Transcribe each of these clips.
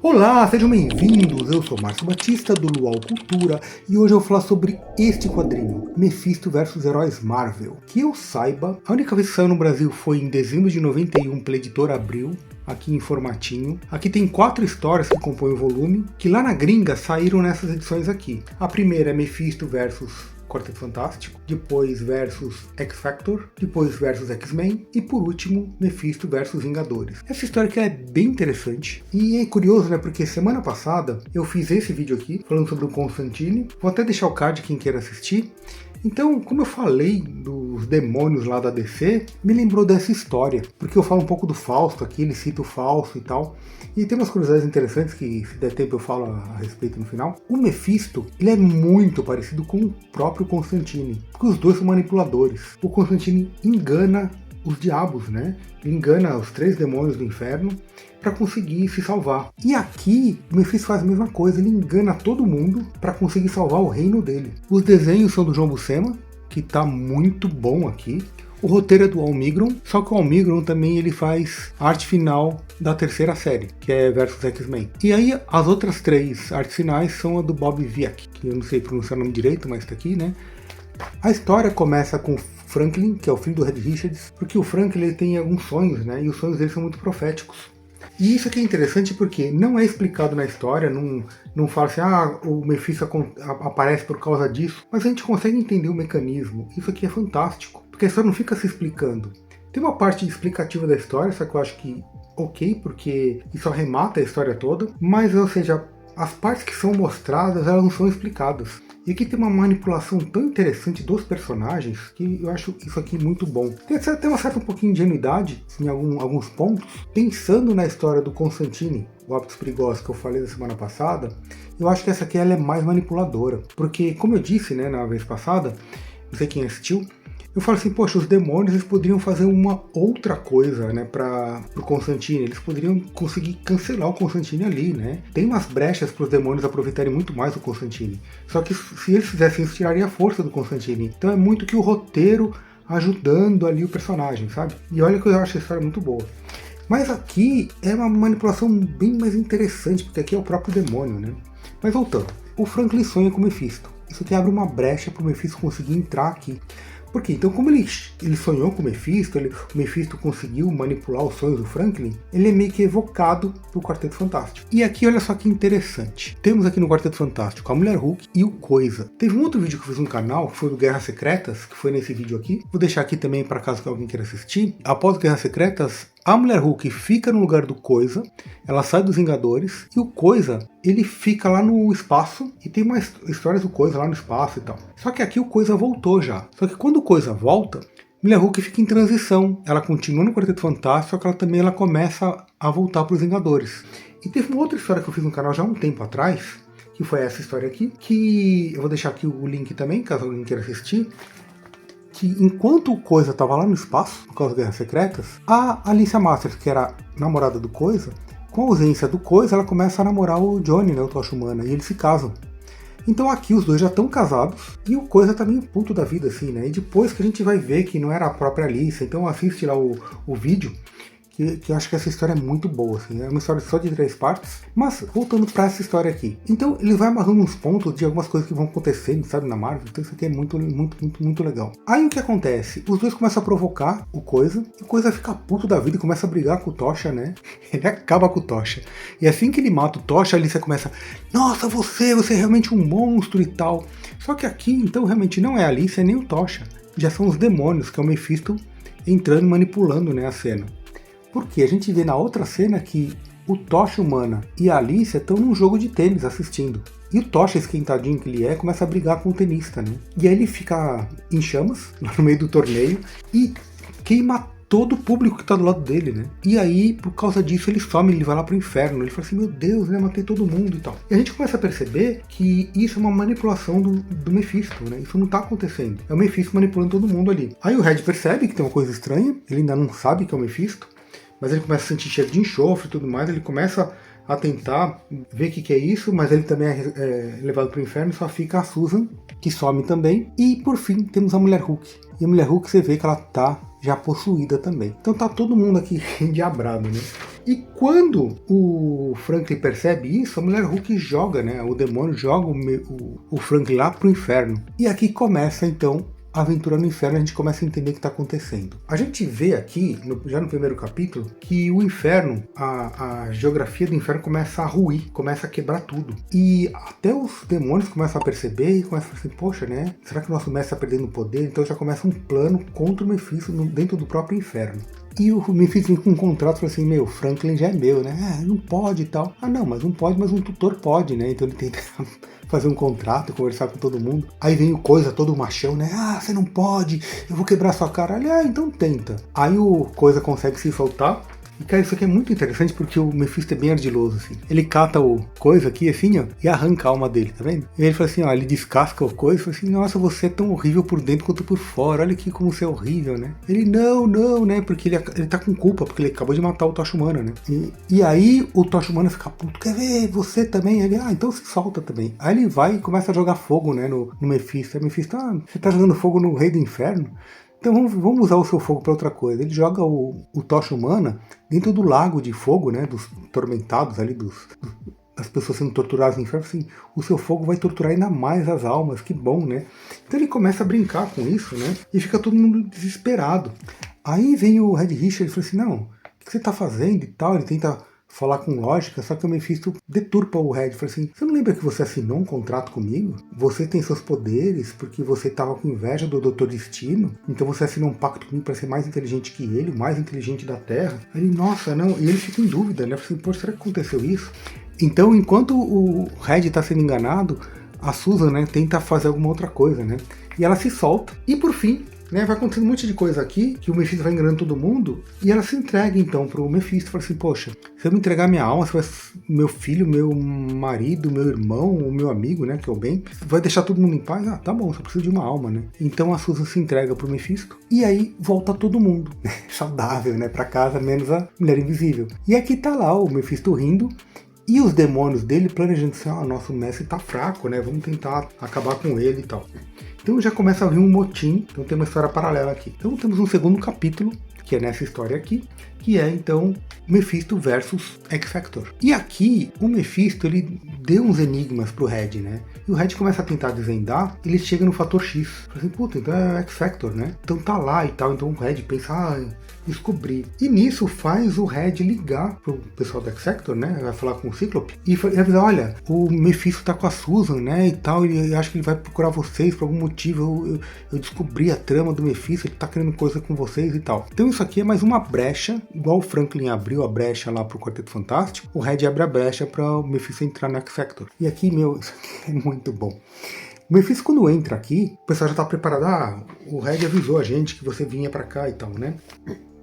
Olá, sejam bem-vindos, eu sou Márcio Batista do Luau Cultura e hoje eu vou falar sobre este quadrinho, Mephisto vs Heróis Marvel. Que eu saiba, a única vez que saiu no Brasil foi em dezembro de 91 pela editora Abril, aqui em formatinho. Aqui tem 4 histórias que compõem o volume, que lá na gringa saíram nessas edições aqui. A primeira é Mephisto vs Quarteto Fantástico, depois versus X-Factor, depois versus X-Men e por último Mephisto versus Vingadores. Essa história aqui é bem interessante e é curioso, né, porque semana passada eu fiz esse vídeo aqui falando sobre o Constantine, vou até deixar o card quem queira assistir. Então, como eu falei dos demônios lá da DC, me lembrou dessa história, porque eu falo um pouco do Fausto aqui, ele cita o Fausto e tal, e tem umas curiosidades interessantes que, se der tempo, eu falo a respeito no final. O Mephisto, ele é muito parecido com o próprio Constantine, porque os dois são manipuladores. O Constantine engana os diabos, né? Ele engana os 3 demônios do inferno para conseguir se salvar. E aqui, o Mephisto faz a mesma coisa, ele engana todo mundo para conseguir salvar o reino dele. Os desenhos são do João Buscema, que tá muito bom aqui. O roteiro é do Almigron, só que o Almigron também ele faz a arte final da terceira série, que é versus X-Men. E aí as outras 3 artes finais são a do Bob Viak, que eu não sei pronunciar o nome direito, mas tá aqui, né? A história começa com Franklin, que é o filho do Reed Richards, porque o Franklin ele tem alguns sonhos, né? E os sonhos dele são muito proféticos. E isso aqui é interessante porque não é explicado na história, não fala assim, o Mephisto aparece por causa disso, mas a gente consegue entender o mecanismo. Isso aqui é fantástico, porque a história não fica se explicando. Tem uma parte explicativa da história, só que eu acho que ok, porque isso arremata a história toda, mas, ou seja, as partes que são mostradas, elas não são explicadas. E aqui tem uma manipulação tão interessante dos personagens que eu acho isso aqui muito bom. Tem até uma certa um pouquinho de ingenuidade em alguns pontos. Pensando na história do Constantine, o Hábitos Perigosos que eu falei na semana passada, eu acho que essa aqui ela é mais manipuladora. Porque, como eu disse, né, na vez passada, não sei quem assistiu, eu falo assim, poxa, os demônios eles poderiam fazer uma outra coisa, né, para o Constantine. Eles poderiam conseguir cancelar o Constantine ali, né. Tem umas brechas para os demônios aproveitarem muito mais o Constantine. Só que se eles fizessem isso, tiraria a força do Constantine. Então é muito que o roteiro ajudando ali o personagem, sabe? E olha que eu acho a história muito boa. Mas aqui é uma manipulação bem mais interessante, porque aqui é o próprio demônio, né. Mas voltando, o Franklin sonha com o Mephisto. Isso aqui abre uma brecha para o Mephisto conseguir entrar aqui. Por quê? Então, como ele sonhou com o Mephisto, o Mephisto conseguiu manipular os sonhos do Franklin, ele é meio que evocado pro Quarteto Fantástico. E aqui, olha só que interessante. Temos aqui no Quarteto Fantástico a Mulher Hulk e o Coisa. Teve um outro vídeo que eu fiz no canal, que foi do Guerras Secretas, que foi nesse vídeo aqui. Vou deixar aqui também para caso alguém queira assistir. Após Guerras Secretas, a Mulher Hulk fica no lugar do Coisa, ela sai dos Vingadores, e o Coisa, ele fica lá no espaço, e tem umas histórias do Coisa lá no espaço e tal. Só que aqui o Coisa voltou já. Só que quando o Coisa volta, Mulher Hulk fica em transição. Ela continua no Quarteto Fantástico, só que ela começa a voltar para os Vingadores. E teve uma outra história que eu fiz no canal já há um tempo atrás, que foi essa história aqui, que eu vou deixar aqui o link também, caso alguém queira assistir, que enquanto o Coisa estava lá no espaço, por causa das Guerras Secretas, a Alicia Masters, que era namorada do Coisa, com a ausência do Coisa, ela começa a namorar o Johnny, né, o Tocha Humana, e eles se casam. Então aqui os dois já estão casados, e o Coisa tá meio puto da vida, assim, né, e depois que a gente vai ver que não era a própria Alicia, então assiste lá o vídeo, que eu acho que essa história é muito boa, assim, é uma história só de 3 partes, mas voltando para essa história aqui. Então ele vai amarrando uns pontos de algumas coisas que vão acontecendo, sabe, na Marvel, então isso aqui é muito legal. Aí o que acontece? Os dois começam a provocar o Coisa, e o Coisa fica puto da vida e começa a brigar com o Tocha, né, ele acaba com o Tocha. E assim que ele mata o Tocha, a Alicia começa, nossa, você é realmente um monstro e tal. Só que aqui, então, realmente não é a Alicia nem o Tocha, já são os demônios, que é o Mephisto entrando e manipulando, né, a cena. Porque a gente vê na outra cena que o Tocha Humana e a Alicia estão num jogo de tênis assistindo. E o Tocha, esquentadinho que ele é, começa a brigar com o tenista, né? E aí ele fica em chamas, lá no meio do torneio, e queima todo o público que tá do lado dele, né? E aí, por causa disso, ele some, ele vai lá pro inferno. Ele fala assim, meu Deus, né? Matei todo mundo e tal. E a gente começa a perceber que isso é uma manipulação do Mephisto, né? Isso não tá acontecendo. É o Mephisto manipulando todo mundo ali. Aí o Red percebe que tem uma coisa estranha, ele ainda não sabe que é o Mephisto, mas ele começa a sentir cheiro de enxofre e tudo mais, ele começa a tentar ver o que é isso, mas ele também é levado para o inferno, só fica a Susan, que some também, e por fim temos a Mulher Hulk. E a Mulher Hulk você vê que ela tá já possuída também. Então tá todo mundo aqui endiabrado, né? E quando o Franklin percebe isso, a mulher Hulk joga, né? O demônio joga o Franklin lá pro inferno. E aqui começa então a aventura no inferno, a gente começa a entender o que está acontecendo. A gente vê aqui, já no primeiro capítulo, que o inferno, a geografia do inferno começa a ruir, começa a quebrar tudo. E até os demônios começam a perceber e começam a assim, poxa, né? Será que o nosso mestre está perdendo o poder? Então já começa um plano contra o Mephisto dentro do próprio inferno. E o Mephisto vem com um contrato e fala assim, meu, Franklin já é meu, né? Não pode e tal. Ah não, mas não pode, mas um tutor pode, né? Então ele tenta fazer um contrato, conversar com todo mundo. Aí vem o Coisa, todo machão, né? Ah, você não pode, eu vou quebrar sua cara. Ali, então tenta. Aí o Coisa consegue se soltar. E, cara, isso aqui é muito interessante porque o Mephisto é bem ardiloso, assim. Ele cata o Coisa aqui, assim, ó, e arranca a alma dele, tá vendo? E ele fala assim, ó, ele descasca o Coisa e fala assim, nossa, você é tão horrível por dentro quanto por fora, olha aqui como você é horrível, né? Ele, não, né, porque ele tá com culpa, porque ele acabou de matar o Tocha Humana, né? E aí o Tocha Humana fica puto, quer ver, você também? Ele, então se solta também. Aí ele vai e começa a jogar fogo, né, no Mephisto. Aí o Mephisto, você tá jogando fogo no Rei do Inferno? Então vamos usar o seu fogo para outra coisa. Ele joga o Tocha Humana dentro do lago de fogo, né? Dos tormentados ali, das pessoas sendo torturadas no inferno. Assim, o seu fogo vai torturar ainda mais as almas, que bom, né? Então ele começa a brincar com isso, né? E fica todo mundo desesperado. Aí vem o Red Richard e fala assim, não, o que você tá fazendo e tal? Ele tenta falar com lógica, só que o Mephisto deturpa o Red. Fala assim, você não lembra que você assinou um contrato comigo? Você tem seus poderes porque você estava com inveja do Dr. Destino, então você assinou um pacto comigo para ser mais inteligente que ele, o mais inteligente da Terra. Aí ele, nossa, não, e ele fica em dúvida, né? Fala assim, pô, será que aconteceu isso? Então, enquanto o Red está sendo enganado, a Susan, né, tenta fazer alguma outra coisa, né? E ela se solta. E por fim, né, vai acontecendo um monte de coisa aqui, que o Mephisto vai enganando todo mundo, e ela se entrega então pro Mephisto, fala assim, poxa, se eu me entregar minha alma, você vai, meu filho, meu marido, meu irmão, o meu amigo, né, que é o Ben, vai deixar todo mundo em paz? Ah, tá bom, só preciso de uma alma, né? Então a Susan se entrega pro Mephisto, e aí volta todo mundo, saudável, né, pra casa, menos a Mulher Invisível. E aqui tá lá o Mephisto rindo, e os demônios dele planejando assim, nosso mestre tá fraco, né, vamos tentar acabar com ele e tal. Então já começa a vir um motim, então tem uma história paralela aqui. Então temos um segundo capítulo, que é nessa história aqui, que é então Mephisto versus X-Factor. E aqui o Mephisto ele deu uns enigmas pro Red, né? E o Red começa a tentar desvendar, ele chega no fator X. Fala assim, puta, então é o X-Factor, né? Então tá lá e tal, então o Red pensa, descobrir. E nisso faz o Red ligar pro pessoal do X-Factor, né? Vai falar com o Cíclope e avisar, olha, o Mephisto tá com a Susan, né? E tal, e acho que ele vai procurar vocês por algum motivo. Eu descobri a trama do Mephisto, ele tá querendo coisa com vocês e tal. Então isso aqui é mais uma brecha, igual o Franklin abriu a brecha lá pro Quarteto Fantástico, o Red abre a brecha para o Mephisto entrar no X-Factor. E aqui, meu, isso aqui é muito bom. O Mephisto, quando entra aqui, o pessoal já tá preparado, o Red avisou a gente que você vinha pra cá e tal, né?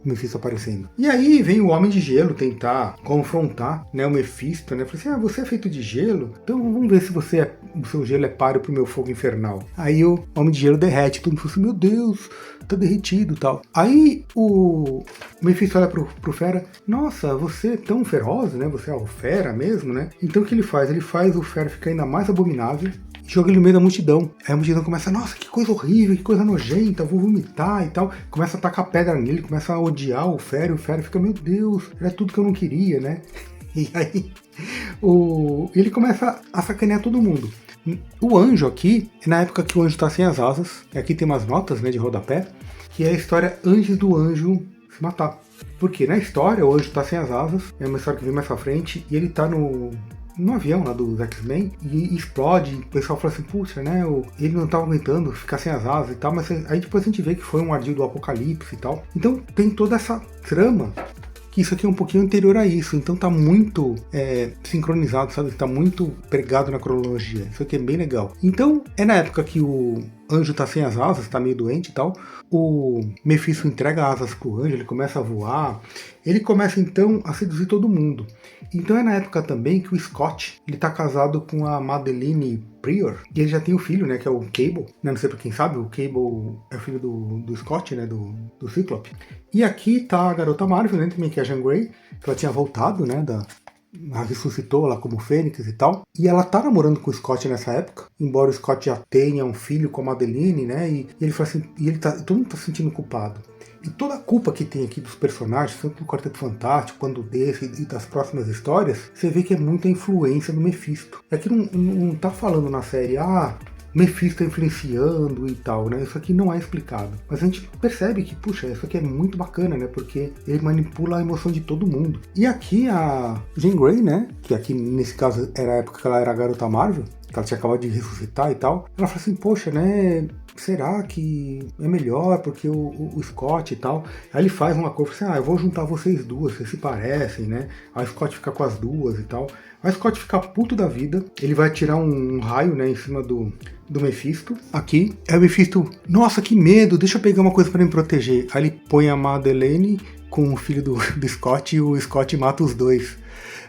O Mephisto aparecendo. E aí vem o Homem de Gelo tentar confrontar, né, o Mephisto, né? Fala assim, você é feito de gelo? Então vamos ver se o seu gelo é páreo pro meu fogo infernal. Aí o Homem de Gelo derrete, todo mundo fala assim, meu Deus, tá derretido e tal. Aí o Mephisto olha pro Fera, nossa, você é tão feroz, né? Você é o Fera mesmo, né? Então o que ele faz? Ele faz o Fera ficar ainda mais abominável, joga ele no meio da multidão. Aí a multidão começa, nossa, que coisa horrível, que coisa nojenta, vou vomitar e tal. Começa a tacar pedra nele, começa a odiar o Fera, e o Fera fica, meu Deus, era tudo que eu não queria, né? E aí ele começa a sacanear todo mundo. O anjo aqui, na época que o anjo tá sem as asas, aqui tem umas notas, né, de rodapé, que é a história antes do anjo se matar. Porque na história o anjo tá sem as asas, é uma história que vem mais pra frente, e ele tá no avião lá dos X-Men e explode, o pessoal fala assim, puxa, né, ele não tava aguentando ficar sem as asas e tal, mas aí depois a gente vê que foi um ardil do apocalipse e tal. Então tem toda essa trama, que isso aqui é um pouquinho anterior a isso, então tá muito sincronizado, sabe, tá muito pregado na cronologia, isso aqui é bem legal. Então é na época que o anjo tá sem as asas, tá meio doente e tal, o Mephisto entrega asas pro anjo, ele começa a voar, ele começa então a seduzir todo mundo. Então é na época também que o Scott, ele tá casado com a Madeline Prior, e ele já tem um filho, né, que é o Cable, né, não sei pra quem sabe, o Cable é o filho do Scott, né, do Cíclope. E aqui tá a garota Marvel, né, também, que é a Jean Grey, que ela tinha voltado, né, ela ressuscitou lá como Fênix e tal. E ela tá namorando com o Scott nessa época, embora o Scott já tenha um filho com a Madeline, né? E ele fala assim, todo mundo tá se sentindo culpado. E toda a culpa que tem aqui dos personagens, tanto do Quarteto Fantástico quanto desse e das próximas histórias, você vê que é muita influência do Mephisto. Aqui não tá falando na série, Mephisto influenciando e tal, né? Isso aqui não é explicado. Mas a gente percebe que, puxa, isso aqui é muito bacana, né? Porque ele manipula a emoção de todo mundo. E aqui a Jean Grey, né? Que aqui nesse caso era a época que ela era a Garota Marvel, que ela tinha acabado de ressuscitar e tal. Ela fala assim, poxa, né? Será que é melhor porque o Scott e tal? Aí ele faz uma coisa assim, eu vou juntar vocês duas, vocês se parecem, né? Aí o Scott fica com as duas e tal. Aí o Scott fica puto da vida, ele vai tirar um raio, né, em cima do Mephisto. Aqui, é o Mephisto, nossa, que medo, deixa eu pegar uma coisa para me proteger. Aí ele põe a Madeleine com o filho do Scott e o Scott mata os dois.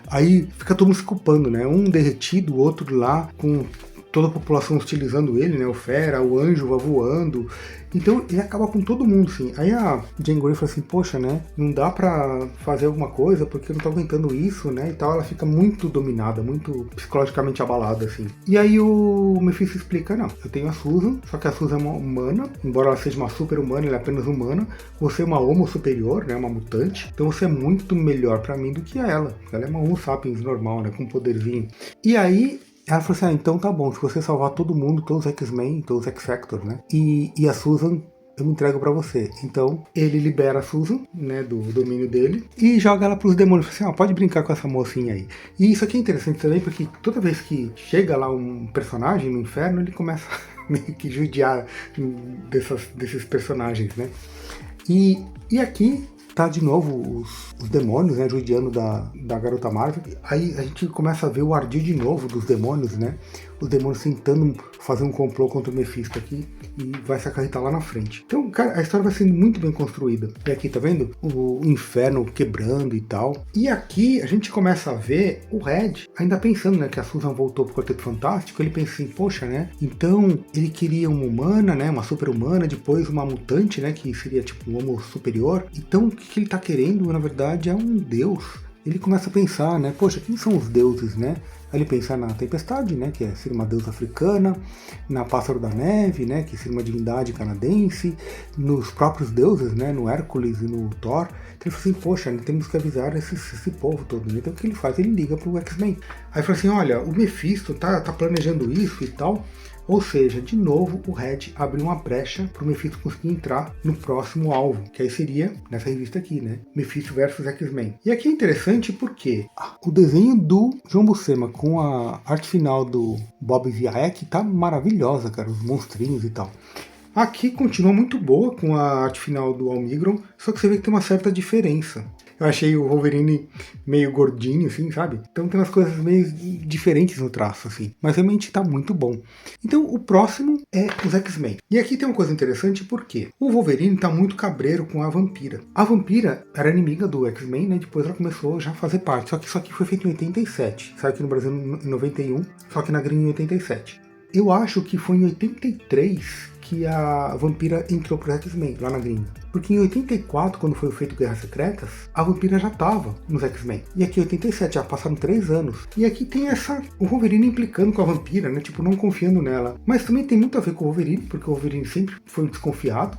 Aí fica todo mundo se culpando, né? Um derretido, o outro lá com toda a população hostilizando ele, né? O Fera, o Anjo vai voando. Então ele acaba com todo mundo, assim. Aí a Jean Grey fala assim, poxa, né? Não dá pra fazer alguma coisa porque eu não tô aguentando isso, né? E tal. Ela fica muito dominada, muito psicologicamente abalada, assim. E aí o Mephisto explica, não, eu tenho a Susan, só que a Susan é uma humana, embora ela seja uma super humana, ela é apenas humana. Você é uma homo superior, né? Uma mutante. Então você é muito melhor pra mim do que ela. Ela é uma homo sapiens normal, né? Com um poderzinho. E aí ela falou assim, então tá bom, se você salvar todo mundo, todos os X-Men, todos os X-Factor, né? E a Susan, eu me entrego pra você. Então, ele libera a Susan, né, do domínio dele, e joga ela pros demônios. Fala assim, pode brincar com essa mocinha aí. E isso aqui é interessante também, porque toda vez que chega lá um personagem no inferno, ele começa meio que judiar desses personagens, né? E aqui tá de novo os demônios, né, judiando da Garota Marvel. Aí a gente começa a ver o ardid de novo dos demônios, né? Os demônios tentando fazer um complô contra o Mephisto aqui e vai se acarretar lá na frente. Então, cara, a história vai sendo muito bem construída. E aqui, tá vendo? O inferno quebrando e tal. E aqui a gente começa a ver o Red ainda pensando, né, que a Susan voltou pro Quarteto Fantástico. Ele pensa assim, poxa, né? Então ele queria uma humana, né? Uma super-humana, depois uma mutante, né? Que seria tipo um homo superior. Então o que ele tá querendo, na verdade, é um deus. Ele começa a pensar, né? Poxa, quem são os deuses, né? Aí ele pensa na Tempestade, né, que seria uma deusa africana, na Pássaro da Neve, né, que seria uma divindade canadense, nos próprios deuses, né, no Hércules e no Thor. Então ele fala assim, poxa, temos que avisar esse povo todo. Né? Então o que ele faz? Ele liga pro X-Men. Aí fala assim, olha, o Mephisto tá planejando isso e tal. Ou seja, de novo o Red abriu uma brecha para o Mephisto conseguir entrar no próximo alvo, que aí seria nessa revista aqui, né? Mephisto versus X-Men. E aqui é interessante porque o desenho do João Buscema com a arte final do Bob Viaek tá maravilhosa, cara, os monstrinhos e tal. Aqui continua muito boa com a arte final do Almigron, só que você vê que tem uma certa diferença. Eu achei o Wolverine meio gordinho, assim, sabe? Então tem umas coisas meio diferentes no traço, assim. Mas realmente tá muito bom. Então o próximo é os X-Men. E aqui tem uma coisa interessante porque o Wolverine tá muito cabreiro com a Vampira. A Vampira era inimiga do X-Men, né? Depois ela começou já a fazer parte. Só que isso aqui foi feito em 87. Saiu aqui no Brasil em 91, só que na gringa em 87. Eu acho que foi em 83 que a Vampira entrou pro X-Men, lá na gringa. Porque em 84, quando foi feito Guerras Secretas, a Vampira já tava nos X-Men. E aqui em 87, já passaram 3 anos. E aqui tem o Wolverine implicando com a Vampira, né? Tipo, não confiando nela. Mas também tem muito a ver com o Wolverine, porque o Wolverine sempre foi desconfiado.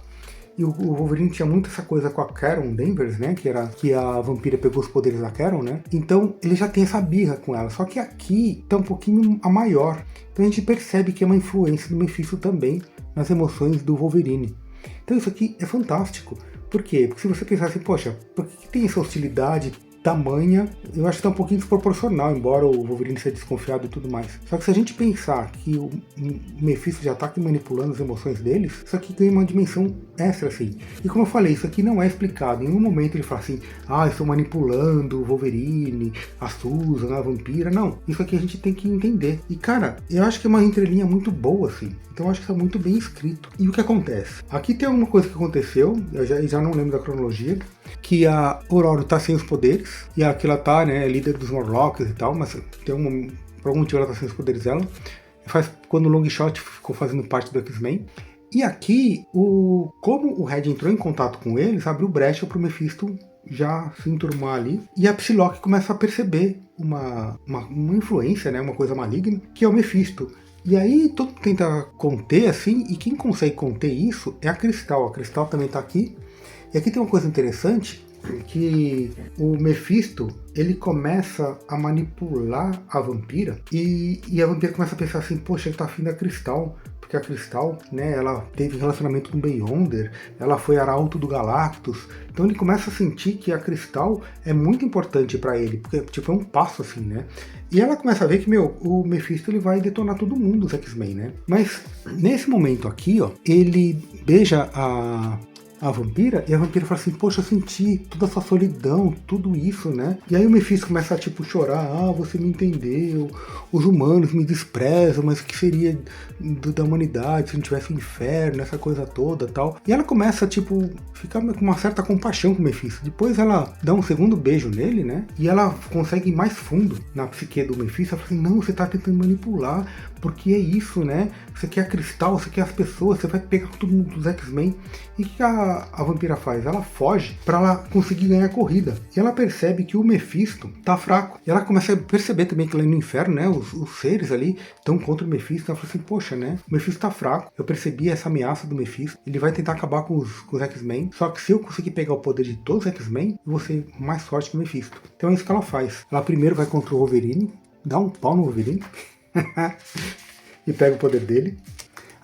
E o Wolverine tinha muito essa coisa com a Karen Danvers, né? Que a Vampira pegou os poderes da Karen, né? Então ele já tem essa birra com ela. Só que aqui tá um pouquinho a maior. Então a gente percebe que é uma influência do Mephisto também nas emoções do Wolverine. Então isso aqui é fantástico. Por quê? Porque se você pensar assim, poxa, por que tem essa hostilidade tamanha? Eu acho que tá um pouquinho desproporcional, embora o Wolverine seja desconfiado e tudo mais. Só que se a gente pensar que o Mephisto já tá aqui manipulando as emoções deles, isso aqui ganha uma dimensão extra, assim. E como eu falei, isso aqui não é explicado. Em nenhum momento ele fala assim, estou manipulando o Wolverine, a Susan, a Vampira. Não, isso aqui a gente tem que entender. E cara, eu acho que é uma entrelinha muito boa, assim. Então eu acho que está muito bem escrito. E o que acontece? Aqui tem alguma coisa que aconteceu, eu já não lembro da cronologia, que a Aurora tá sem os poderes, e aqui ela tá, né, líder dos Morlocks e tal, mas por algum motivo ela tá sem os poderes dela. Quando o Longshot ficou fazendo parte do X-Men. E aqui, como o Red entrou em contato com eles, abriu brecha pro Mephisto já se enturmar ali. E a Psylocke começa a perceber uma influência, né, uma coisa maligna, que é o Mephisto. E aí todo mundo tenta conter, assim, e quem consegue conter isso é a Cristal. A Cristal também tá aqui. E aqui tem uma coisa interessante, que o Mephisto, ele começa a manipular a vampira, e a vampira começa a pensar assim, poxa, ele tá afim da Cristal, porque a Cristal, né, ela teve relacionamento com o Beyonder, ela foi arauto do Galactus, então ele começa a sentir que a Cristal é muito importante pra ele, porque tipo, é um passo assim, né? E ela começa a ver que, meu, o Mephisto ele vai detonar todo mundo, os X-Men, né? Mas nesse momento aqui, ó, ele beija a vampira, e a vampira fala assim, poxa, eu senti toda essa solidão, tudo isso, né? E aí o Mephisto começa a, tipo, chorar, você me entendeu, os humanos me desprezam, mas o que seria da humanidade se não tivesse inferno, essa coisa toda, tal. E ela começa, tipo, ficar com uma certa compaixão com o Mephisto. Depois ela dá um segundo beijo nele, né? E ela consegue ir mais fundo na psique do Mephisto. Ela fala assim, não, você tá tentando manipular, porque é isso, né? Você quer a Cristal, você quer as pessoas, você vai pegar todo mundo dos X-Men. E o que a vampira faz? Ela foge para ela conseguir ganhar a corrida. E ela percebe que o Mephisto tá fraco. E ela começa a perceber também que lá no inferno, né, os seres ali estão contra o Mephisto. Ela fala assim, poxa, né, o Mephisto tá fraco. Eu percebi essa ameaça do Mephisto. Ele vai tentar acabar com os X-Men. Só que se eu conseguir pegar o poder de todos os X-Men, eu vou ser mais forte que o Mephisto. Então é isso que ela faz. Ela primeiro vai contra o Wolverine, dá um pau no Wolverine e pega o poder dele.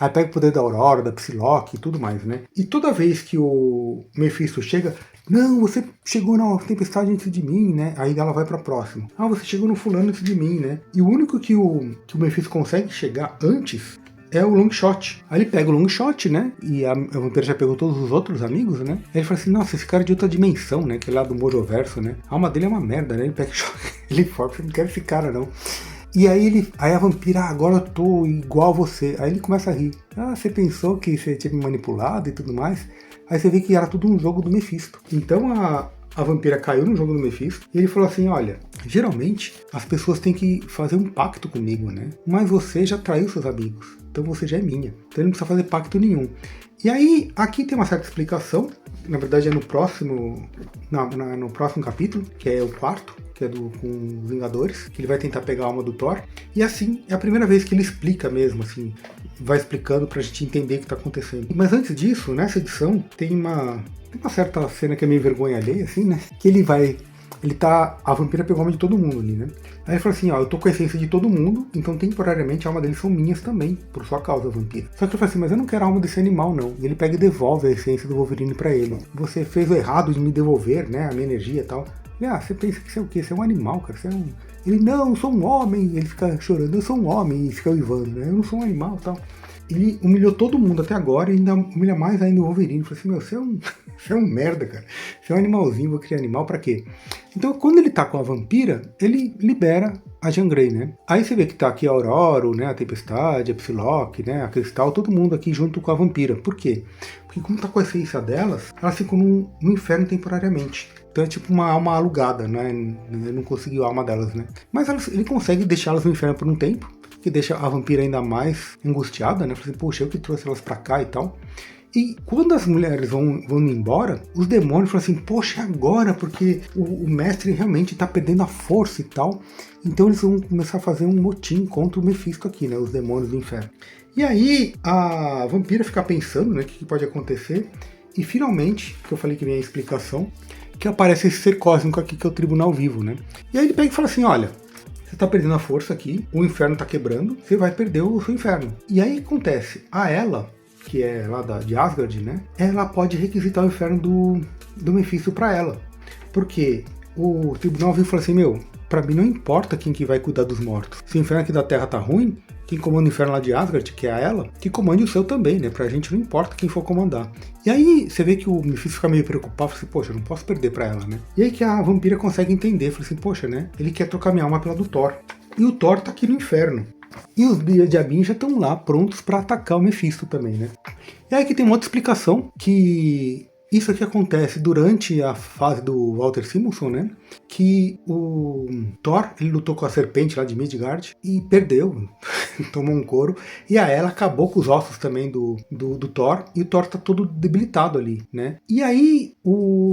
Aí pega o poder da Aurora, da Psylocke e tudo mais, né? E toda vez que o Mephisto chega, não, você chegou na tempestade antes de mim, né? Aí ela vai pra próxima. Você chegou no fulano antes de mim, né? E o único que o Mephisto consegue chegar antes é o Longshot. Aí ele pega o Longshot, né? E a vampira já pegou todos os outros amigos, né? Aí ele fala assim, nossa, esse cara é de outra dimensão, né? Que é lá do Mojoverso, né? A alma dele é uma merda, né? Ele pega ele fala, eu não quero esse cara, não. E aí a vampira, agora eu tô igual a você. Aí ele começa a rir. Você pensou que você tinha me manipulado e tudo mais? Aí você vê que era tudo um jogo do Mephisto. Então a vampira caiu no jogo do Mephisto e ele falou assim, olha, geralmente as pessoas têm que fazer um pacto comigo, né? Mas você já traiu seus amigos, então você já é minha. Então ele não precisa fazer pacto nenhum. E aí, aqui tem uma certa explicação, na verdade é no próximo capítulo, que é o quarto, que é com os Vingadores, que ele vai tentar pegar a alma do Thor. E assim, é a primeira vez que ele explica mesmo, assim, vai explicando pra gente entender o que tá acontecendo. Mas antes disso, nessa edição, tem uma certa cena que é meio vergonha alheia, assim, né? Que a vampira pegou a alma de todo mundo ali, né? Aí ele fala assim, eu tô com a essência de todo mundo, então temporariamente a alma deles são minhas também, por sua causa, vampira. Só que ele fala assim, mas eu não quero a alma desse animal, não. E ele pega e devolve a essência do Wolverine pra ele. Você fez o errado de me devolver, né, a minha energia e tal. Você pensa que você é o quê? Você é um animal, cara. Você é um... Ele, não, eu sou um homem. Ele fica chorando, eu sou um homem, e fica uivando, né? Eu não sou um animal e tal. Ele humilhou todo mundo até agora e ainda humilha mais ainda o Wolverine. Falei assim, meu, você é um merda, cara. Você é um animalzinho, vou criar animal pra quê? Então, quando ele tá com a vampira, ele libera a Jean Grey, né? Aí você vê que tá aqui a Aurora, né, a Tempestade, a Psylocke, né, a Cristal, todo mundo aqui junto com a vampira. Por quê? Porque como tá com a essência delas, elas ficam no inferno temporariamente. Então é tipo uma alma alugada, né? Ele não conseguiu a alma delas, né? Mas ele consegue deixá-las no inferno por um tempo, que deixa a vampira ainda mais angustiada, né? Fala assim, poxa, eu que trouxe elas pra cá e tal. E quando as mulheres vão embora, os demônios falam assim, poxa, agora, porque o mestre realmente tá perdendo a força e tal. Então eles vão começar a fazer um motim contra o Mephisto aqui, né? Os demônios do inferno. E aí a vampira fica pensando, né? O que pode acontecer. E finalmente, que eu falei que vem a explicação, que aparece esse ser cósmico aqui, que é o Tribunal Vivo, né? E aí ele pega e fala assim, olha, você tá perdendo a força aqui, o inferno tá quebrando, você vai perder o seu inferno. E aí acontece, a ela, que é lá de Asgard, né? Ela pode requisitar o inferno do Mephisto pra ela. Porque o Tribunal Vivo fala assim, meu, pra mim não importa quem que vai cuidar dos mortos. Se o inferno aqui da Terra tá ruim, quem comanda o inferno lá de Asgard, que é a ela, que comande o seu também, né? Pra gente não importa quem for comandar. E aí você vê que o Mephisto fica meio preocupado, fala assim, poxa, eu não posso perder pra ela, né? E aí que a vampira consegue entender, fala assim, poxa, né? Ele quer trocar minha alma pela do Thor. E o Thor tá aqui no inferno. E os diabinhos já estão lá prontos para atacar o Mephisto também, né? E aí que tem uma outra explicação, que isso aqui acontece durante a fase do Walter Simonson, né? Que o Thor, ele lutou com a serpente lá de Midgard e perdeu, tomou um couro. E a ela acabou com os ossos também do Thor, e o Thor tá todo debilitado ali, né? E aí,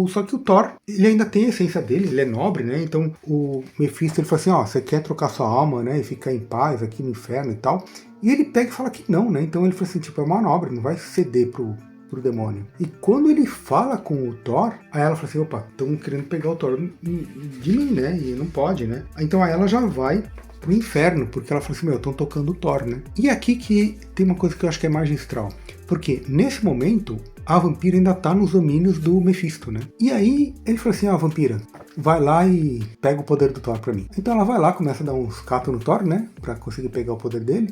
só que o Thor, ele ainda tem a essência dele, ele é nobre, né? Então o Mephisto, ele fala assim, você quer trocar sua alma, né? E ficar em paz aqui no inferno e tal. E ele pega e fala que não, né? Então ele fala assim, tipo, é uma nobre, não vai ceder pro pro demônio. E quando ele fala com o Thor, aí ela fala assim, opa, estão querendo pegar o Thor de mim, né? E não pode, né? Então aí ela já vai pro inferno, porque ela fala assim, meu, estão tocando o Thor, né? E aqui que tem uma coisa que eu acho que é magistral. Porque nesse momento, a vampira ainda tá nos domínios do Mephisto, né? E aí ele fala assim, vampira, vai lá e pega o poder do Thor pra mim. Então ela vai lá, começa a dar uns catos no Thor, né? Pra conseguir pegar o poder dele.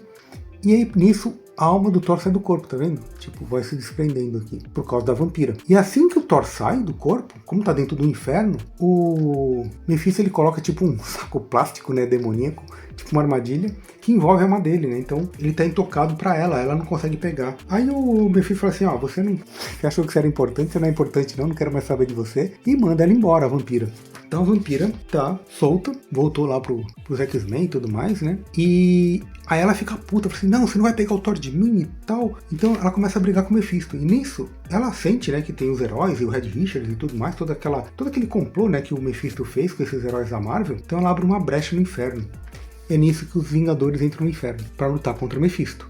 E aí, nisso, a alma do Thor sai do corpo, tá vendo? Tipo, vai se desprendendo aqui, por causa da vampira. E assim que o Thor sai do corpo, como tá dentro do inferno, o Mephisto, ele coloca tipo um saco plástico, né, demoníaco, tipo uma armadilha, que envolve a alma dele, né? Então, ele tá intocado pra ela não consegue pegar. Aí o Mephisto fala assim, você achou que isso era importante, você não é importante não quero mais saber de você, e manda ela embora, a vampira. Então a vampira tá solta, voltou lá pros X-Men e tudo mais, né? E aí ela fica puta, fala assim, não, você não vai pegar o Thor de mim e tal. Então ela começa a brigar com o Mephisto. E nisso, ela sente, né, que tem os heróis e o Red Richards e tudo mais, todo aquele complô, né, que o Mephisto fez com esses heróis da Marvel. Então ela abre uma brecha no inferno. É nisso que os Vingadores entram no inferno, para lutar contra o Mephisto.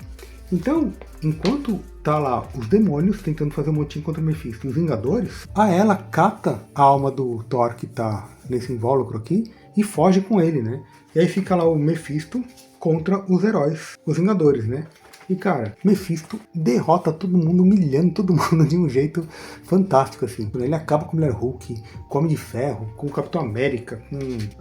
Então, enquanto tá lá os demônios tentando fazer um motim contra o Mephisto e os Vingadores, a ela cata a alma do Thor que tá nesse invólucro aqui e foge com ele, né? E aí fica lá o Mephisto contra os heróis, os Vingadores, né? E cara, Mephisto derrota todo mundo, humilhando todo mundo de um jeito fantástico, assim. Ele acaba com o Mulher Hulk, com o Homem de Ferro, com o Capitão América, com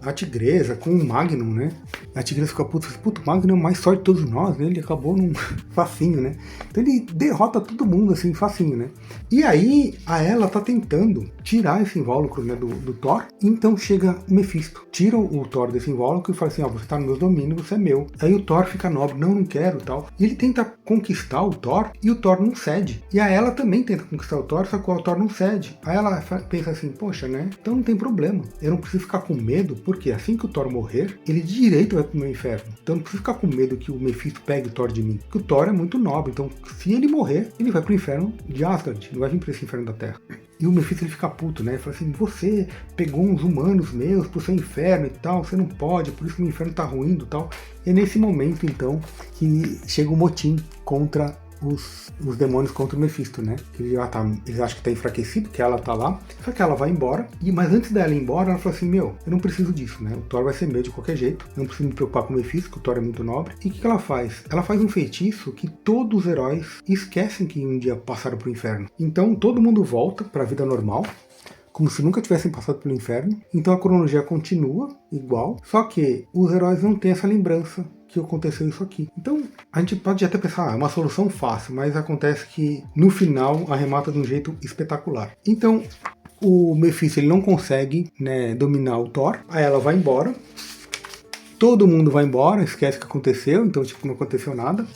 a Tigresa, com o Magnum, né? A Tigresa fica puta, o Magnum é o mais forte de todos nós, né? Ele acabou num facinho, né? Então ele derrota todo mundo, assim, facinho, né? E aí, a ela tá tentando tirar esse invólucro, né, do Thor. Então chega o Mephisto, tira o Thor desse invólucro e fala assim, você tá no meu domínio, você é meu. Aí o Thor fica nobre, não quero, tal. E ele tenta conquistar o Thor e o Thor não cede. E a ela também tenta conquistar o Thor, só que o Thor não cede. Aí ela pensa assim, poxa, né? Então não tem problema. Eu não preciso ficar com medo, porque assim que o Thor morrer, ele de direito vai pro meu inferno. Então eu não preciso ficar com medo que o Mephisto pegue o Thor de mim. Porque o Thor é muito nobre, então se ele morrer, ele vai pro inferno de Asgard, não vai vir pra esse inferno da Terra. E o Mephisto ele fica puto, né? Ele fala assim, você pegou uns humanos meus pro seu inferno e tal, você não pode, por isso que o inferno tá ruindo e tal. E é nesse momento, então, que chega o motim contra os demônios contra o Mephisto, né? Eles acham que tá enfraquecido, que ela tá lá, só que ela vai embora, mas antes dela ir embora, ela fala assim, eu não preciso disso, né? O Thor vai ser meu de qualquer jeito, eu não preciso me preocupar com o Mephisto, que o Thor é muito nobre. E o que ela faz? Ela faz um feitiço que todos os heróis esquecem que um dia passaram pro inferno. Então todo mundo volta pra vida normal, como se nunca tivessem passado pelo inferno. Então a cronologia continua igual, só que os heróis não têm essa lembrança que aconteceu isso aqui. Então a gente pode até pensar, é uma solução fácil, mas acontece que no final arremata de um jeito espetacular. Então o Mephisto ele não consegue, né, dominar o Thor, aí ela vai embora, todo mundo vai embora, esquece o que aconteceu, então tipo, não aconteceu nada.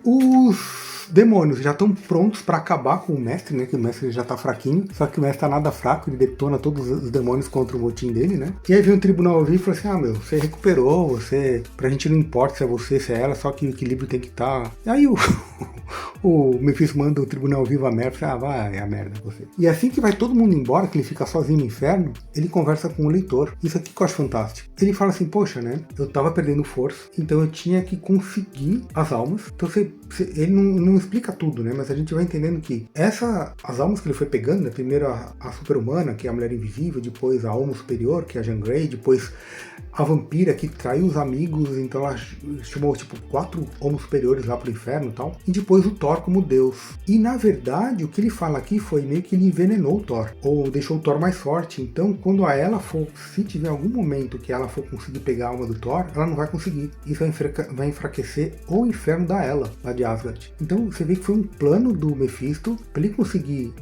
Os demônios já estão prontos para acabar com o mestre, né? Que o mestre já tá fraquinho, só que o mestre tá nada fraco, ele detona todos os demônios contra o motim dele, né? E aí vem o tribunal vir e fala assim, você recuperou, pra gente não importa se é você, se é ela, só que o equilíbrio tem que estar. E aí o Mephisto manda o tribunal vivo a merda, fala, vai a merda você. E assim que vai todo mundo embora, que ele fica sozinho no inferno, ele conversa com o leitor. Isso aqui que eu acho fantástico. Ele fala assim, poxa, né? Eu tava perdendo força, então eu tinha que conseguir as almas. Então ele não explica tudo, né? Mas a gente vai entendendo que as almas que ele foi pegando, né? Primeiro a super-humana, que é a Mulher Invisível, depois a Alma Superior, que é a Jean Grey, depois a vampira que traiu os amigos, então ela chamou tipo 4 homens superiores lá pro inferno e tal, e depois o Thor como Deus. E na verdade o que ele fala aqui foi meio que ele envenenou o Thor, ou deixou o Thor mais forte. Então quando a ela for, se tiver algum momento que ela for conseguir pegar a alma do Thor, ela não vai conseguir. Isso vai enfraquecer o inferno da Ela, lá de Asgard. Então você vê que foi um plano do Mephisto para ele conseguir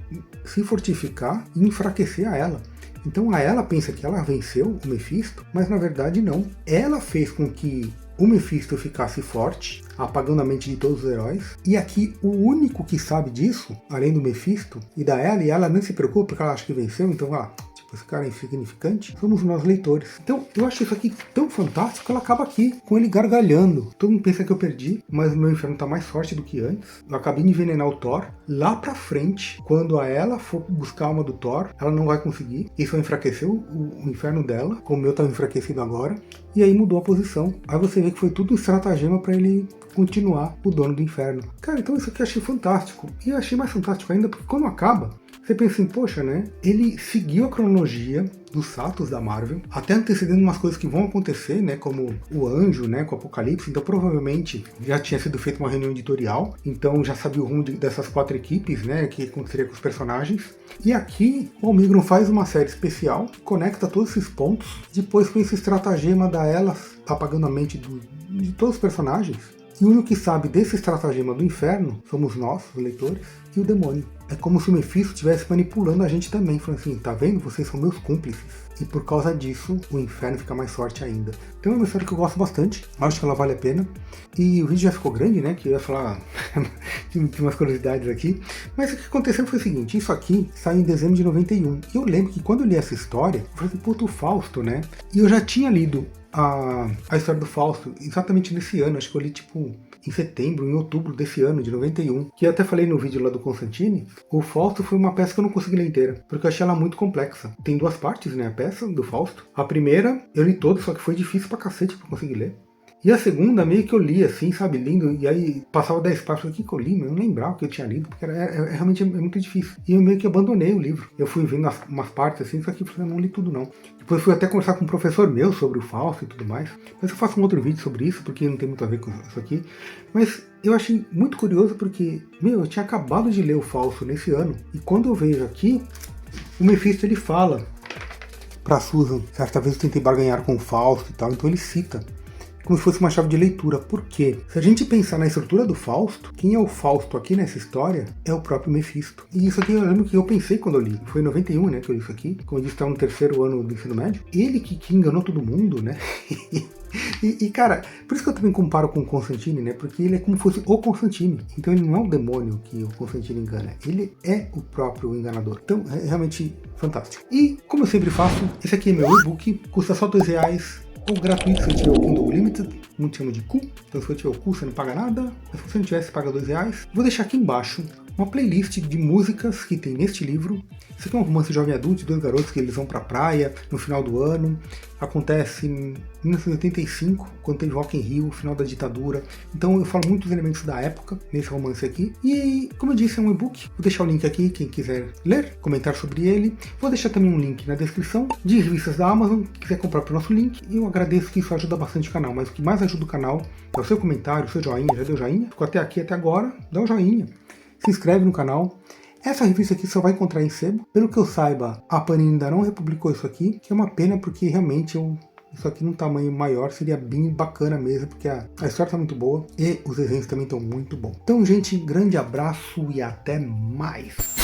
se fortificar e enfraquecer a Ela. Então a Ela pensa que ela venceu o Mephisto, mas na verdade não. Ela fez com que o Mephisto ficasse forte, apagando a mente de todos os heróis. E aqui o único que sabe disso, além do Mephisto e da Ela, e ela nem se preocupa porque ela acha que venceu, então esse cara é insignificante, somos nós leitores. Então eu acho isso aqui tão fantástico que ela acaba aqui, com ele gargalhando. Todo mundo pensa que eu perdi, mas o meu inferno tá mais forte do que antes. Eu acabei de envenenar o Thor. Lá pra frente, quando a ela for buscar a alma do Thor, ela não vai conseguir. Isso vai enfraquecer o inferno dela, como o meu tá enfraquecido agora. E aí mudou a posição. Aí você vê que foi tudo um estratagema pra ele continuar o dono do inferno. Cara, então isso aqui eu achei fantástico. E eu achei mais fantástico ainda porque quando acaba, você pensa assim, poxa, né? Ele seguiu a cronologia dos fatos da Marvel, até antecedendo umas coisas que vão acontecer, né? Como o Anjo, né? Com o Apocalipse. Então provavelmente já tinha sido feita uma reunião editorial. Então já sabia o rumo dessas 4 equipes, né? Que aconteceria com os personagens. E aqui o Almigron faz uma série especial, conecta todos esses pontos. Depois com esse estratagema da Ela apagando a mente de todos os personagens. E o único que sabe desse estratagema do inferno somos nós, os leitores, e o demônio. É como se o Mephisto estivesse manipulando a gente também, falando assim, tá vendo? Vocês são meus cúmplices. E por causa disso, o inferno fica mais forte ainda. Então é uma história que eu gosto bastante, acho que ela vale a pena. E o vídeo já ficou grande, né? Que eu ia falar de umas curiosidades aqui. Mas o que aconteceu foi o seguinte, isso aqui saiu em dezembro de 91. E eu lembro que quando eu li essa história, eu falei, puto, o Fausto, né? E eu já tinha lido a história do Fausto exatamente nesse ano, acho que eu li tipo em setembro, em outubro desse ano, de 91, que eu até falei no vídeo lá do Constantine. O Fausto foi uma peça que eu não consegui ler inteira, porque eu achei ela muito complexa. Tem 2 partes, né, a peça do Fausto. A primeira eu li toda, só que foi difícil pra cacete pra conseguir ler. E a segunda, meio que eu li assim, sabe, lindo, e aí passava 10 páginas, o que eu li, mas eu não lembrava o que eu tinha lido, porque realmente é muito difícil. E eu meio que abandonei o livro. Eu fui vendo umas partes assim, só que eu não li tudo não. Depois fui até conversar com um professor meu sobre o Fausto e tudo mais. Mas eu faço um outro vídeo sobre isso, porque não tem muito a ver com isso aqui. Mas eu achei muito curioso porque, eu tinha acabado de ler o Fausto nesse ano, e quando eu vejo aqui, o Mephisto ele fala pra Susan, certa vez eu tentei barganhar com o Fausto e tal, então ele cita como se fosse uma chave de leitura. Por quê? Se a gente pensar na estrutura do Fausto, quem é o Fausto aqui nessa história é o próprio Mephisto. E isso aqui eu lembro que eu pensei quando eu li. Foi em 91, né, que eu li isso aqui. Como eu disse, estava no 3º ano do ensino médio. Ele que enganou todo mundo, né? E, cara, por isso que eu também comparo com o Constantine, né? Porque ele é como se fosse o Constantine. Então ele não é o demônio que o Constantine engana. Ele é o próprio enganador. Então é realmente fantástico. E, como eu sempre faço, esse aqui é meu e-book. Custa só R$2. Ou gratuito se você tiver o Kindle Unlimited, muitos chamam de cu, então se você tiver o cu você não paga nada, mas se você não tiver você paga R$2. Vou deixar aqui embaixo uma playlist de músicas que tem neste livro. Isso aqui é um romance jovem adulto de 2 garotos que eles vão pra praia no final do ano. Acontece em 1985, quando teve Rock in Rio, no final da ditadura. Então eu falo muitos elementos da época nesse romance aqui. E como eu disse, é um e-book. Vou deixar o link aqui, quem quiser ler, comentar sobre ele. Vou deixar também um link na descrição de revistas da Amazon, quem quiser comprar pelo nosso link. E eu agradeço que isso ajuda bastante o canal, mas o que mais ajuda o canal é o seu comentário, o seu joinha. Já deu joinha? Ficou até aqui, até agora? Dá um joinha. Se inscreve no canal. Essa revista aqui só vai encontrar em sebo. Pelo que eu saiba, a Panini ainda não republicou isso aqui, que é uma pena porque realmente isso aqui num tamanho maior seria bem bacana mesmo, porque a história tá muito boa e os desenhos também estão muito bons. Então, gente, grande abraço e até mais!